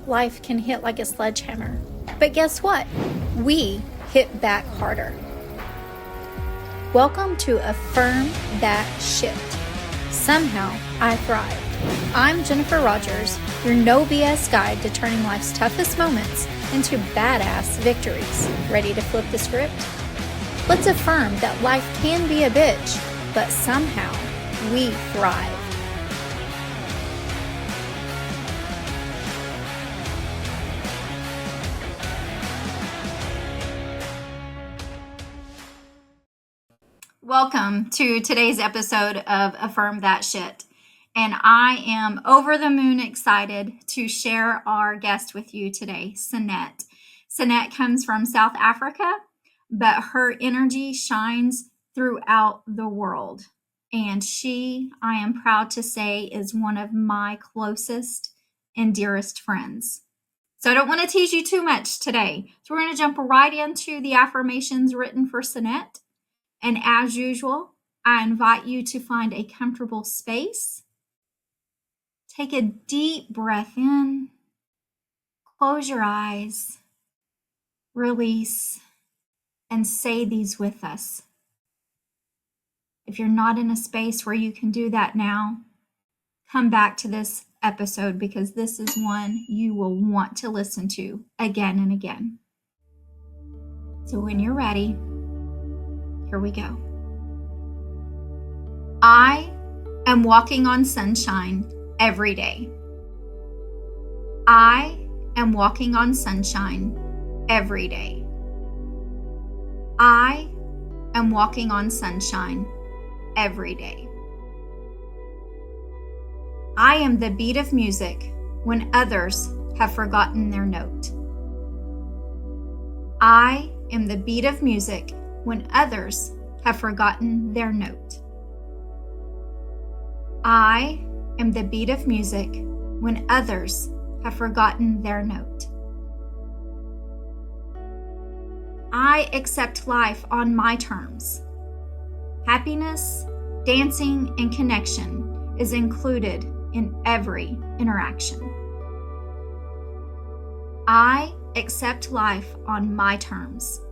life can hit like a sledgehammer. But guess what? We hit back harder. Welcome to Affirm That Sh. Somehow I thrive. I'm Jennifer Rogers, your no BS guide to turning life's toughest moments into badass victories. Ready to flip the script? Let's affirm that life can be a bitch, but somehow we thrive. Welcome to today's episode of Affirm That Sh. And I am over the moon excited to share our guest with you today, Sanet. Sanet comes from South Africa, but her energy shines throughout the world. And she, I am proud to say, is one of my closest and dearest friends. So I don't want to tease you too much today. So we're going to jump right into the affirmations written for Sanet. And as usual, I invite you to find a comfortable space. Take a deep breath in. Close your eyes. Release. And say these with us. If you're not in a space where you can do that now, come back to this episode because this is one you will want to listen to again and again. So when you're ready, here we go. I am walking on sunshine every day. I am walking on sunshine every day. I am walking on sunshine every day. I am the beat of music when others have forgotten their note. I am the beat of music when others have forgotten their note. I am the beat of music when others have forgotten their note. I accept life on my terms. Happiness, dancing, and connection is included in every interaction. I accept life on my terms.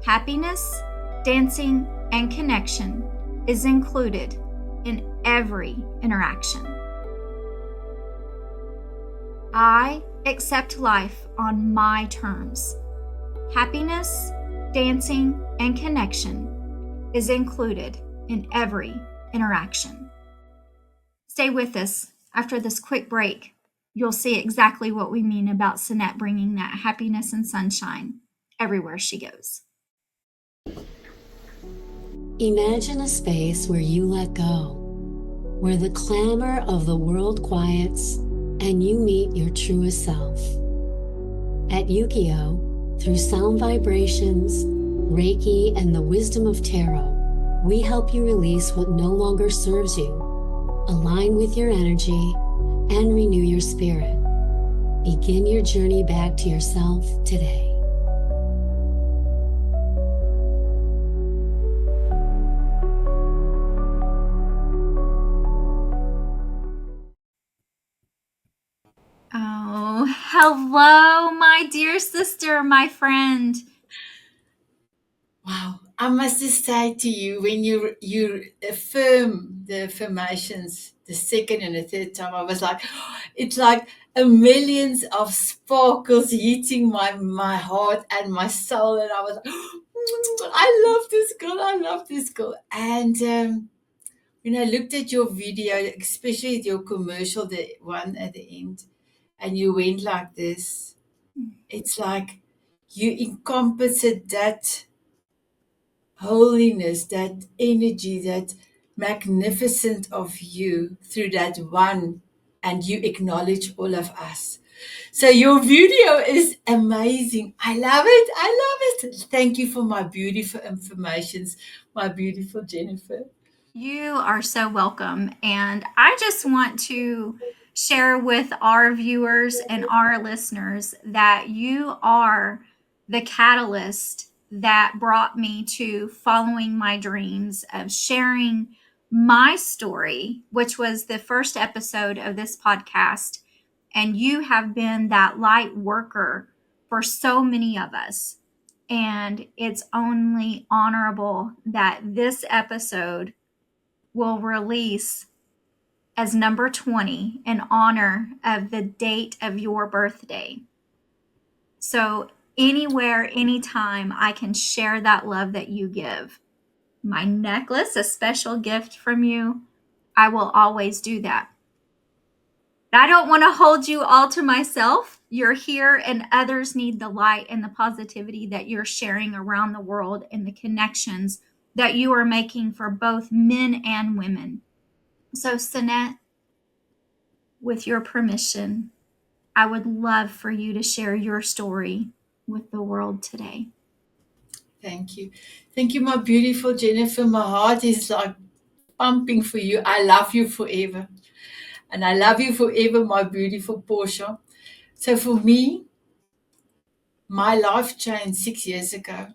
Happiness, dancing, and connection is included in every interaction. I accept life on my terms. Happiness, dancing, and connection is included in every interaction. Stay with us. After this quick break, you'll see exactly what we mean about Sanet bringing that happiness and sunshine everywhere she goes. Imagine a space where you let go, where the clamor of the world quiets and you meet your truest self. At Yukio, through sound vibrations, Reiki, and the wisdom of tarot, we help you release what no longer serves you, align with your energy, and renew your spirit. Begin your journey back to yourself today. Oh, hello, my dear sister, my friend. Wow, I must just say to you, when you affirm the affirmations the second and the third time, I was like, it's like a millions of sparkles hitting my heart and my soul, and I was like, I love this girl. And when I looked at your video, especially your commercial, the one at the end, and you went like this, it's like you encompassed that holiness, that energy, that magnificent of you through that one, and you acknowledge all of us. So your video is amazing. I love it. Thank you for my beautiful informations, my beautiful Jennifer. You are so welcome. And I just want to share with our viewers and our listeners that you are the catalyst that brought me to following my dreams of sharing my story, which was the first episode of this podcast. And you have been that light worker for so many of us. And it's only honorable that this episode will release as number 20 in honor of the date of your birthday. So, anywhere, anytime, I can share that love that you give. My necklace, a special gift from you, I will always do that. I don't want to hold you all to myself. You're here, and others need the light and the positivity that you're sharing around the world and the connections that you are making for both men and women. So, Sanet, with your permission, I would love for you to share your story with the world today. Thank you. Thank you, my beautiful Jennifer. My heart is like pumping for you. I love you forever. And I love you forever, my beautiful Portia. So for me, my life changed 6 years ago.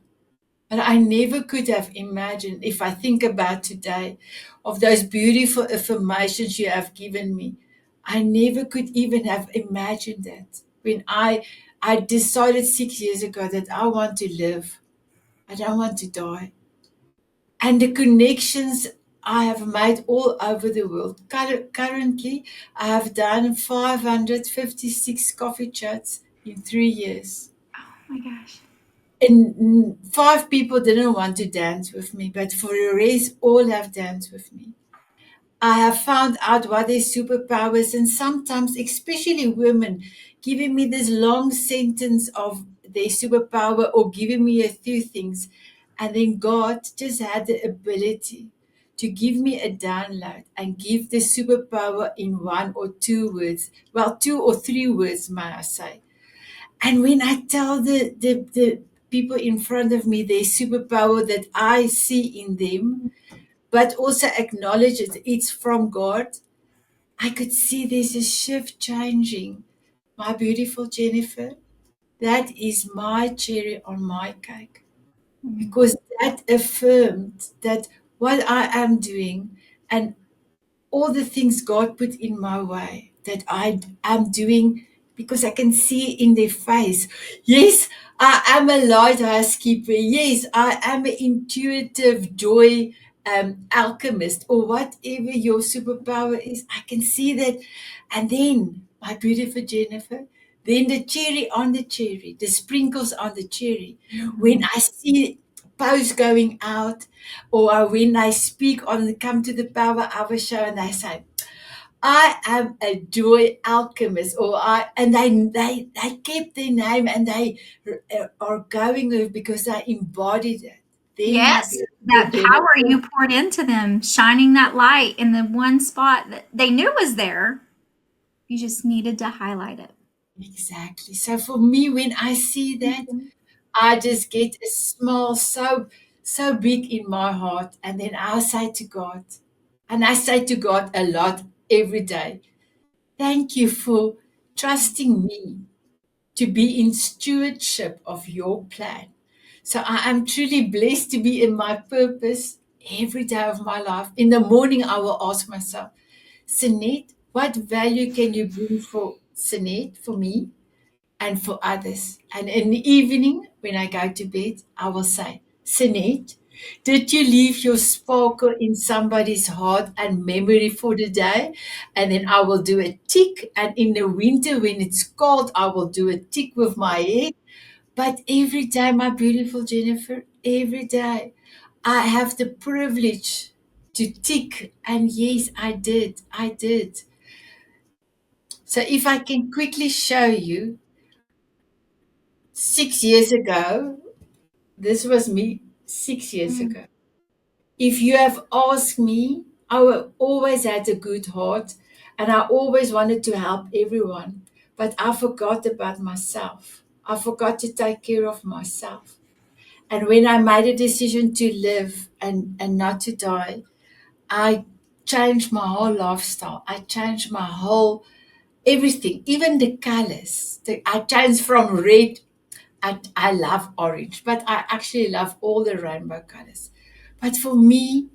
But I never could have imagined, if I think about today, of those beautiful affirmations you have given me. I never could even have imagined that. When I decided 6 years ago that I want to live, I don't want to die. And the connections I have made all over the world. Currently, I have done 556 coffee chats in 3 years. Oh my gosh. And 5 people didn't want to dance with me, but for the rest, all have danced with me. I have found out what their superpowers, and sometimes, especially women, giving me this long sentence of their superpower or giving me a few things. And then God just had the ability to give me a download and give the superpower in 1 or 2 words. Well, 2 or 3 words, may I say. And when I tell the people in front of me their superpower that I see in them, but also acknowledge it's from God, I could see there's a shift changing. My beautiful Jennifer, that is my cherry on my cake, because that affirmed that what I am doing and all the things God put in my way that I am doing, because I can see in their face. Yes, I am a lighthouse keeper. Yes, I am an intuitive joy alchemist, or whatever your superpower is. I can see that. And then, my beautiful Jennifer, then the cherry on the cherry, the sprinkles on the cherry, when I see posts going out, or when I speak on the Come to the Power Hour show and they say, I am a joy alchemist, or they kept their name and they are going with because they embodied it. Then my Yes, beautiful that power Jennifer, you poured into them, shining that light in the one spot that they knew was there. You just needed to highlight it. exactly. So for me, when I see that, I just get a smile so big in my heart, and then I say to God, and I say to God a lot every day, thank you for trusting me to be in stewardship of your plan. So I am truly blessed to be in my purpose every day of my life. In the morning, I will ask myself, Sanet, what value can you bring for Sanet, for me, and for others? And in the evening, when I go to bed, I will say, Sanet, did you leave your sparkle in somebody's heart and memory for the day? And then I will do a tick. And in the winter, when it's cold, I will do a tick with my head. But every day, my beautiful Jennifer, every day, I have the privilege to tick. And yes, I did. I did. So if I can quickly show you, 6 years ago, this was me 6 years Mm. ago. If you have asked me, always had a good heart and I always wanted to help everyone, but I forgot about myself. I forgot to take care of myself. And when I made a decision to live and not to die, I changed my whole lifestyle. I changed my whole everything, even the colors. I changed from red. I love orange, but I actually love all the rainbow colors. But for me,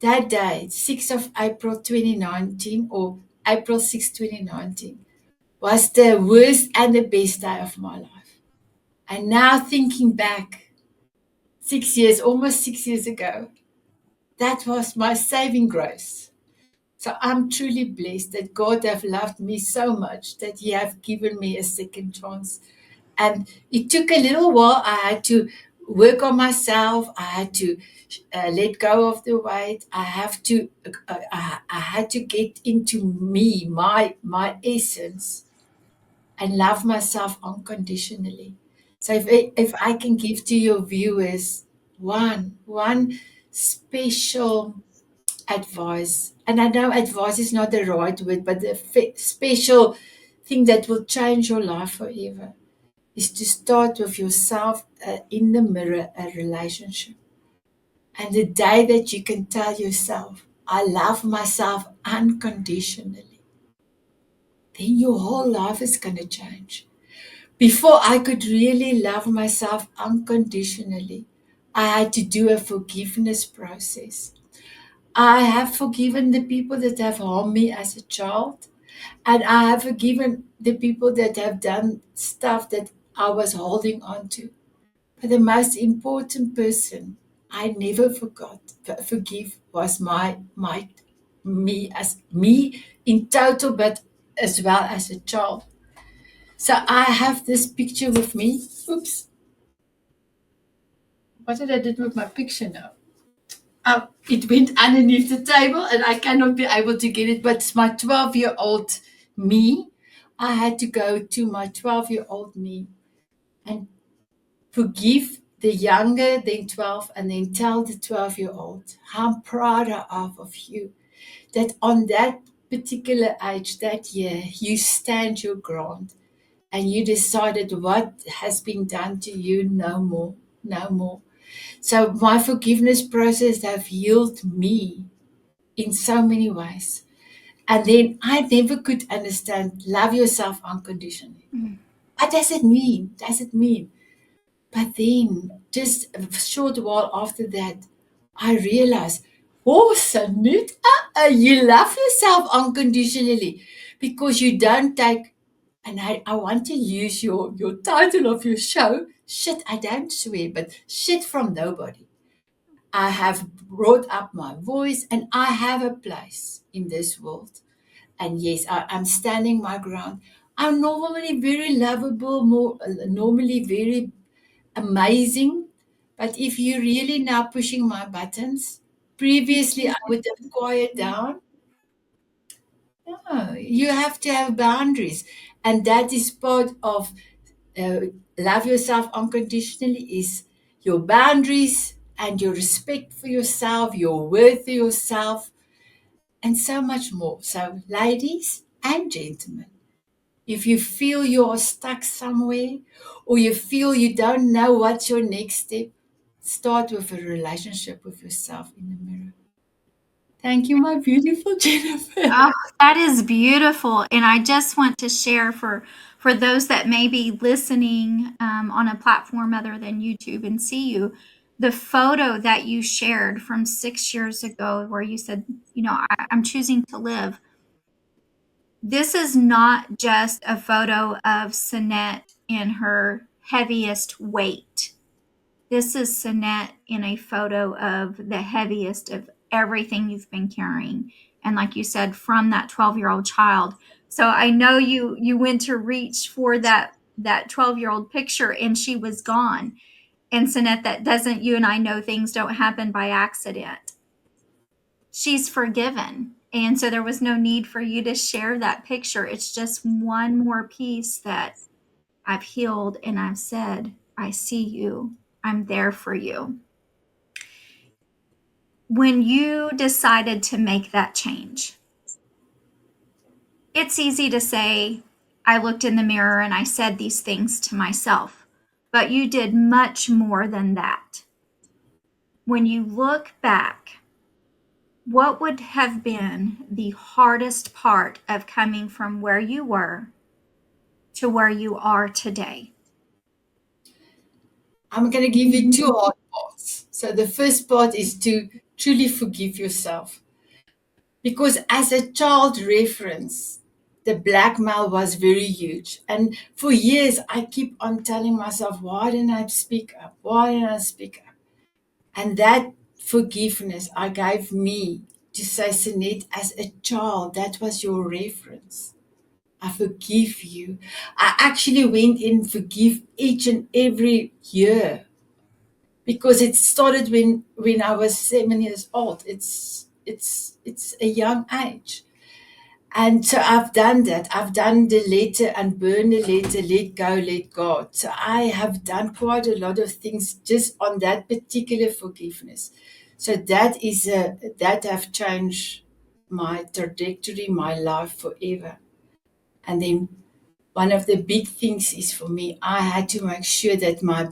that day, 6th of April 2019, or April 6, 2019, was the worst and the best day of my life. And now thinking back, 6 years, almost 6 years ago, that was my saving grace. So I'm truly blessed that God have loved me so much that He have given me a second chance. And it took a little while. I had to work on myself. I had to let go of the weight. I had to get into me, my essence, and love myself unconditionally. So if I can give to your viewers one special advice, and I know advice is not the right word, but the special thing that will change your life forever, is to start with yourself in the mirror, a relationship. And the day that you can tell yourself, I love myself unconditionally, then your whole life is going to change. Before I could really love myself unconditionally, I had to do a forgiveness process. I have forgiven the people that have harmed me as a child, and I have forgiven the people that have done stuff that I was holding on to. But the most important person I never forgive was me in total, but as well as a child. So I have this picture with me. Oops. What did I do with my picture now? It went underneath the table and I cannot be able to get it, but it's my 12-year-old me. I had to go to my 12-year-old me and forgive the younger than 12 and then tell the 12-year-old how I'm proud of you, that on that particular age, that year, you stand your ground and you decided what has been done to you, no more, no more. So my forgiveness process have healed me in so many ways. And then I never could understand love yourself unconditionally. What does it mean? Does it mean? But then just a short while after that, I realized, oh, Sanet, you love yourself unconditionally because you don't take, and I want to use your title of your show, shit, I don't swear, but shit from nobody. I have brought up my voice and I have a place in this world. And yes, I'm standing my ground. I'm normally very lovable, normally very amazing. But if you're really now pushing my buttons, previously I would have quiet down. No, you have to have boundaries. And that is part of uh, love yourself unconditionally, is your boundaries and your respect for yourself, your worth for yourself, and so much more. So, ladies and gentlemen, if you feel you're stuck somewhere or you feel you don't know what's your next step, start with a relationship with yourself in the mirror. Thank you, my beautiful Jennifer. Oh, that is beautiful. And I just want to share for those that may be listening on a platform other than YouTube and see you, the photo that you shared from 6 years ago, where you said, I'm choosing to live. This is not just a photo of Sanet in her heaviest weight. This is Sanet in a photo of the heaviest of everything you've been carrying. And like you said, from that 12-year-old child. So I know you went to reach for that 12-year-old picture and she was gone. And Sanet, that doesn't, you and I know things don't happen by accident. She's forgiven. And so there was no need for you to share that picture. It's just one more piece that I've healed and I've said, I see you. I'm there for you. When you decided to make that change, it's easy to say, I looked in the mirror and I said these things to myself, but you did much more than that. When you look back, what would have been the hardest part of coming from where you were to where you are today? I'm going to give you two hard parts. So the first part is to truly forgive yourself. Because as a child reference, the blackmail was very huge. And for years, I keep on telling myself, why didn't I speak up? Why didn't I speak up? And that forgiveness I gave me to say, Sanet, as a child, that was your reference. I forgive you. I actually went in forgive each and every year because it started when I was 7 years old. It's a young age. And so I've done that. I've done the letter and burn the letter, let go, let God. So I have done quite a lot of things just on that particular forgiveness. So that have changed my trajectory, my life forever. And then one of the big things is for me, I had to make sure that my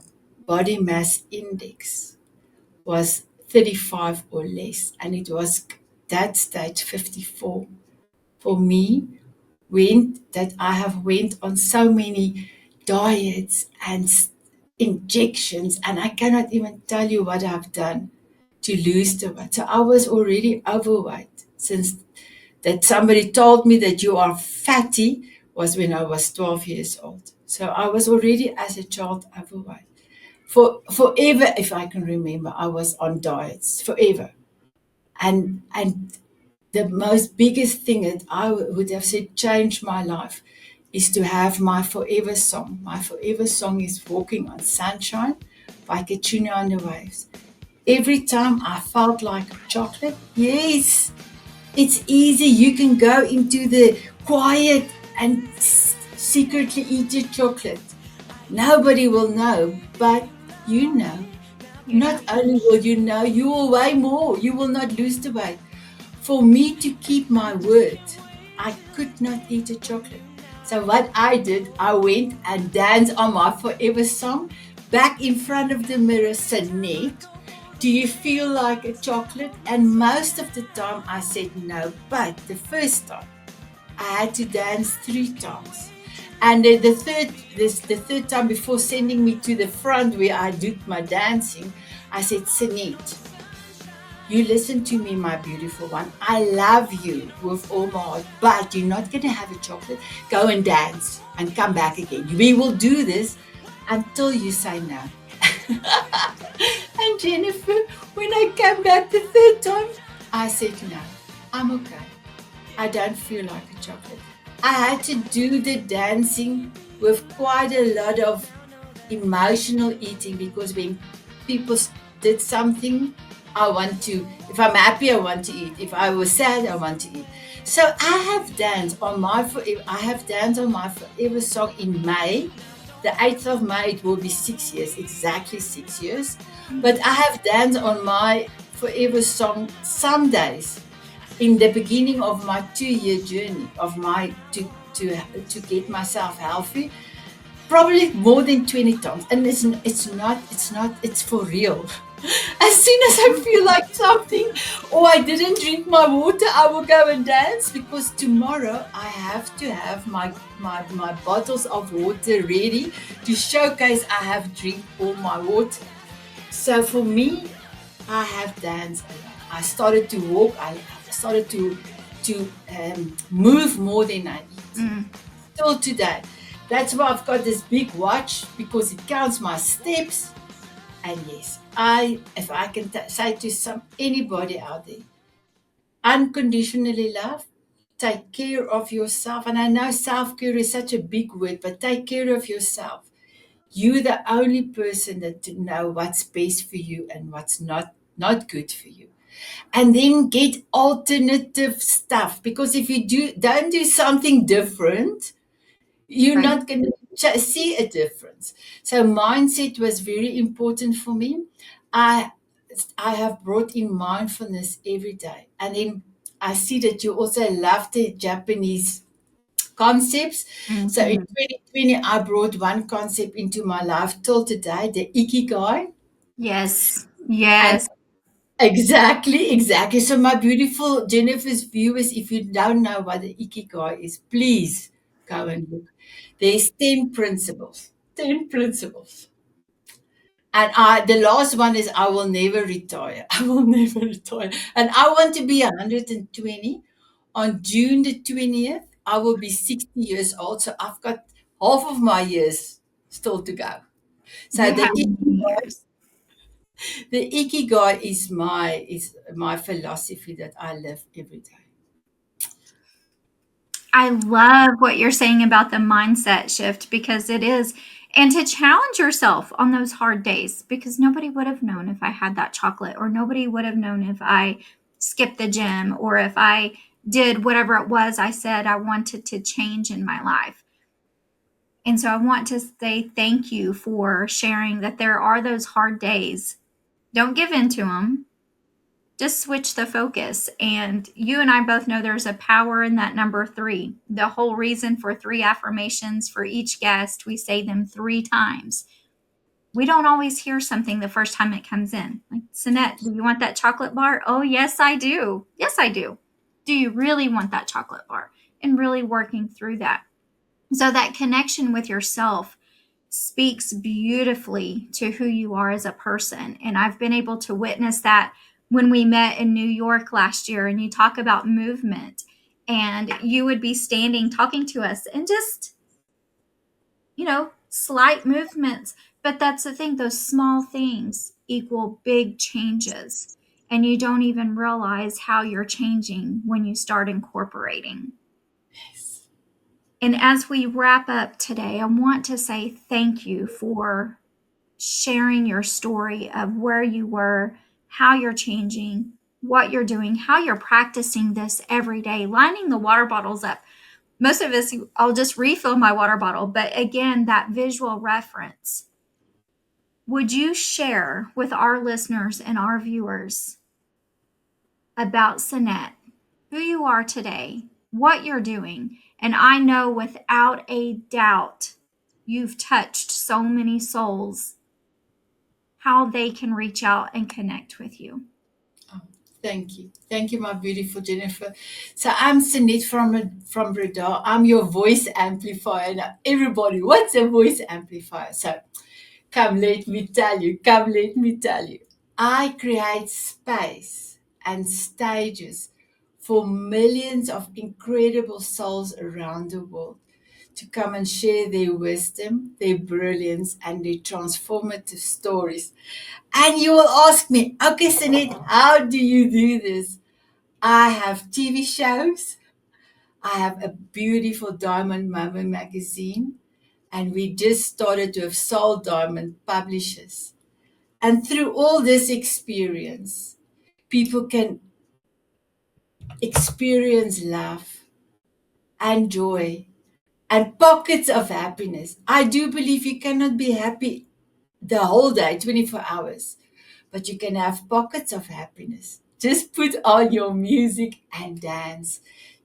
body mass index was 35 or less. And it was that stage 54 for me went that I have went on so many diets and injections, and I cannot even tell you what I've done to lose the weight. So I was already overweight since that somebody told me that you are fatty was when I was 12 years old. So I was already as a child overweight. For forever, if I can remember, I was on diets forever. And the most biggest thing that I would have said changed my life is to have my forever song. My forever song is Walking on Sunshine by Katrina on the Waves. Every time I felt like chocolate, yes, it's easy. You can go into the quiet and secretly eat your chocolate. Nobody will know, but you know. Not only will you know, you will weigh more. You will not lose the weight. For me to keep my word, I could not eat a chocolate. So what I did, I went and danced on my forever song back in front of the mirror, Sanet, do you feel like a chocolate? And most of the time I said no, but the first time I had to dance 3 times. And the third time before sending me to the front where I did my dancing, I said, Sanet, you listen to me, my beautiful one. I love you with all my heart, but you're not going to have a chocolate. Go and dance and come back again. We will do this until you say no. And Jennifer, when I came back the third time, I said, no, I'm okay. I don't feel like a chocolate. I had to do the dancing with quite a lot of emotional eating because when people did something, I want to, if I'm happy, I want to eat. If I was sad, I want to eat. So I have danced on my forever song in May. The 8th of May, it will be 6 years, exactly 6 years. But I have danced on my forever song some days in the beginning of my 2-year journey of my to get myself healthy. Probably more than 20 times. And it's for real. As soon as I feel like something or I didn't drink my water, I will go and dance because tomorrow I have to have my bottles of water ready to showcase I have drink all my water. So for me, I have danced a lot. I started to walk. I started to move more than I eat. Till today. That's why I've got this big watch because it counts my steps. And yes, if I can say to anybody out there, unconditionally love, take care of yourself. And I know self-care is such a big word, but take care of yourself. You're the only person that know what's best for you and what's not good for you. And then get alternative stuff because if you don't do something different, you're Right. not going to see a difference. So mindset was very important for me. I have brought in mindfulness every day. And then I see that you also love the Japanese concepts. So in 2020, I brought one concept into my life till today, the Ikigai. Yes. And Yes. exactly. So my beautiful Jennifer's viewers, if you don't know what the Ikigai is, please go and look. There's 10 principles. 10 principles. And the last one is I will never retire. I will never retire. And I want to be 120 on June the 20th. I will be 60 years old, so I've got half of my years still to go. So You have many years. the Ikigai is my philosophy that I live every day. I love what you're saying about the mindset shift because it is, and to challenge yourself on those hard days because nobody would have known if I had that chocolate, or nobody would have known if I skipped the gym, or if I did whatever it was I said I wanted to change in my life. And so I want to say thank you for sharing that there are those hard days. Don't give in to them. Just switch the focus. And you and I both know there's a power in that number 3. The whole reason for 3 affirmations for each guest, we say them 3 times. We don't always hear something the first time it comes in. Like, Sanet, do you want that chocolate bar? Oh, yes, I do. Yes, I do. Do you really want that chocolate bar? And really working through that. So that connection with yourself speaks beautifully to who you are as a person. And I've been able to witness that when we met in New York last year, and you talk about movement, and you would be standing talking to us and just, slight movements. But that's the thing, those small things equal big changes. And you don't even realize how you're changing when you start incorporating. Yes. And as we wrap up today, I want to say thank you for sharing your story of where you were, how you're changing, what you're doing, how you're practicing this every day, lining the water bottles up. Most of us, I'll just refill my water bottle. But again, that visual reference. Would you share with our listeners and our viewers about Sanet, who you are today, what you're doing? And I know without a doubt, you've touched so many souls, how they can reach out and connect with you. Oh, thank you. Thank you, my beautiful Jennifer. So I'm Sanet from Breda. I'm your voice amplifier. Now, everybody, what's a voice amplifier? So come, let me tell you. Come, let me tell you. I create space and stages for millions of incredible souls around the world to come and share their wisdom, their brilliance, and their transformative stories. And you will ask me, okay, Sanet, how do you do this? I have TV shows. I have a beautiful Diamond Moment magazine. And we just started to have Soul Diamond publishers. And through all this experience, people can experience love and joy and pockets of happiness. I do believe you cannot be happy the whole day, 24 hours, but you can have pockets of happiness. Just put on your music and dance.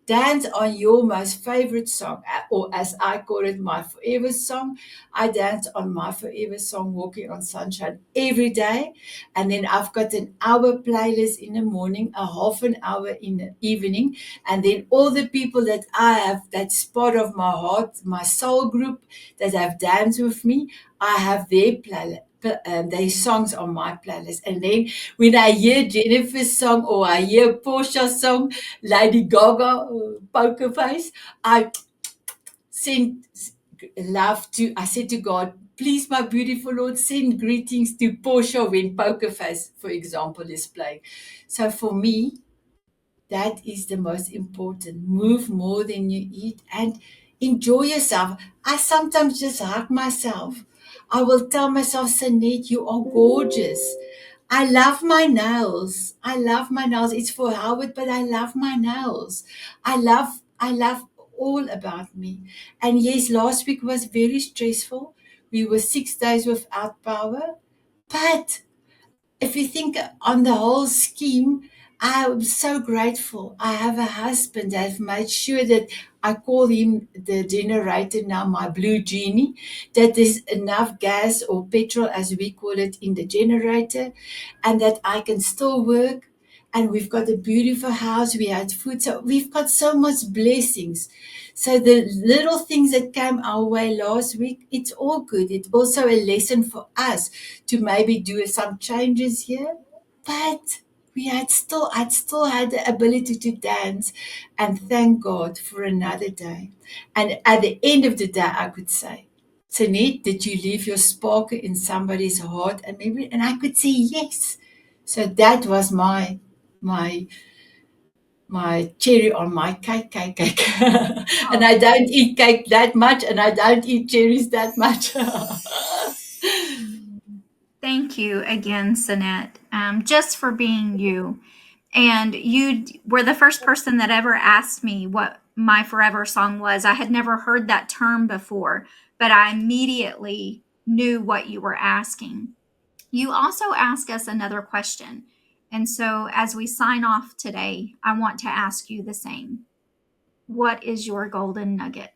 Dance on your most favorite song, or as I call it, my forever song. I dance on my forever song, Walking on Sunshine, every day. And then I've got an hour playlist in the morning, a half an hour in the evening. And then all the people that I have, that's part of my heart, my soul group that have danced with me, I have their playlist. Their songs on my playlist. And then when I hear Jennifer's song or I hear Portia's song, Lady Gaga, Poker Face, I send love to, I said to God, please, my beautiful Lord, send greetings to Portia when Poker Face, for example, is playing. So for me, that is the most important. Move more than you eat and enjoy yourself. I sometimes just hug myself. I will tell myself, Sanet, you are gorgeous. I love my nails. I love my nails. It's for Howard, but I love my nails. I love all about me. And yes, last week was very stressful. We were 6 days without power. But if you think on the whole scheme, I'm so grateful. I have a husband that have made sure that I call him the generator now, my blue genie, that there's enough gas or petrol, as we call it, in the generator, and that I can still work. And we've got a beautiful house. We had food. So we've got so much blessings. So the little things that came our way last week, it's all good. It's also a lesson for us to maybe do some changes here. But I'd still had the ability to dance, and thank God for another day. And at the end of the day, I could say, Sanet, did you leave your sparkle in somebody's heart and memory? And I could say yes. So that was my my cherry on my cake. And Oh, I don't eat cake that much, and I don't eat cherries that much. thank you again, Sanet, just for being you. And you were the first person that ever asked me what my forever song was. I had never heard that term before, but I immediately knew what you were asking. You also asked us another question. And so as we sign off today, I want to ask you the same. What is your golden nugget?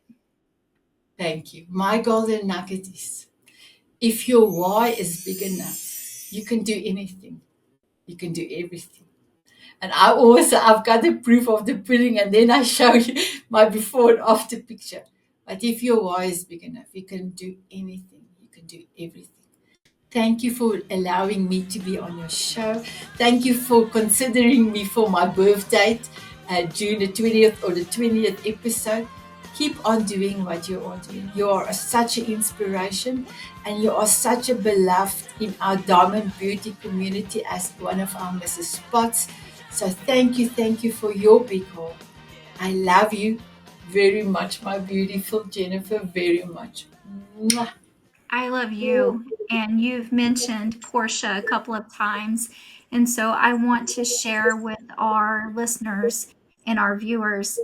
Thank you. My golden nugget is, if your why is big enough, you can do anything. You can do everything. And I've got the proof of the pudding, and then I show you my before and after picture. But if your why is big enough, you can do anything. You can do everything. Thank you for allowing me to be on your show. Thank you for considering me for my birthday, June the 20th or the 20th episode. Keep on doing what you are doing. You are such an inspiration, and you are such a beloved in our Diamond Beauty community as one of our Mrs. Spots. So thank you for your big heart. I love you very much, my beautiful Jennifer, very much. Mwah. I love you. And you've mentioned Portia a couple of times. And so I want to share with our listeners and our viewers.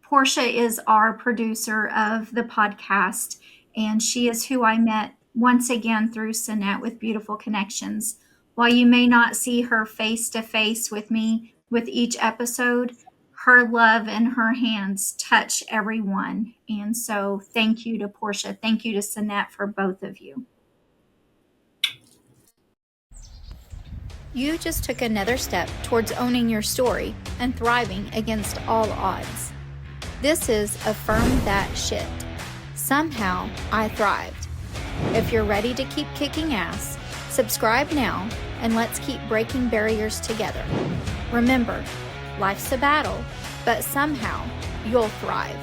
Portia is our producer of the podcast, and she is who I met once again through Sanet with Beautiful Connections. While you may not see her face to face with me with each episode, her love and her hands touch everyone. And so thank you to Portia. Thank you to Sanet for both of you. You just took another step towards owning your story and thriving against all odds. This is Affirm That Shit. Somehow I thrived. If you're ready to keep kicking ass, subscribe now and let's keep breaking barriers together. Remember, life's a battle, but somehow you'll thrive.